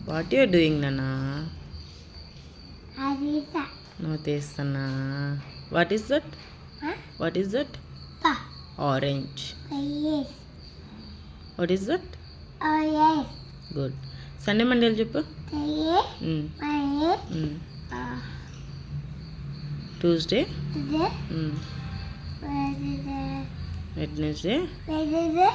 What you are doing నానా? Arita. నువ్వు తీస్తున్నా. What is that? Huh? What is that? Pa. Orange. Yes. What is that? Oh yes. Good. Sunday మండేలు చెప్పు. Yes. My Tuesday, today. Wednesday, Wednesday.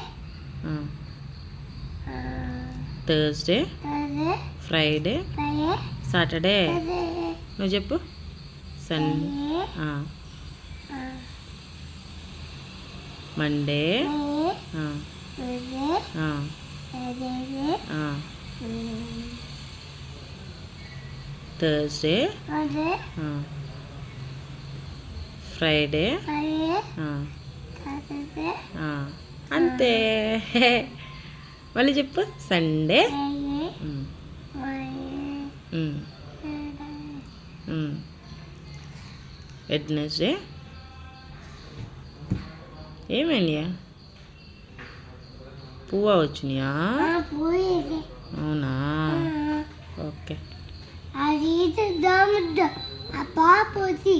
Thursday, Thursday. Friday, Friday. Saturday. Saturday. నువ్వు చెప్పు. Sunday. Monday, Monday. Tuesday. Wednesday. Thursday, Friday. Friday, Friday. Saturday. అంతే. మళ్ళీ చెప్పు. Sunday, Wednesday. ఏమైందియా? పువ్వు వచ్చినాయా? అవునా? ఓకే. అది దమ్ముద్దు ఆ పాప వచ్చి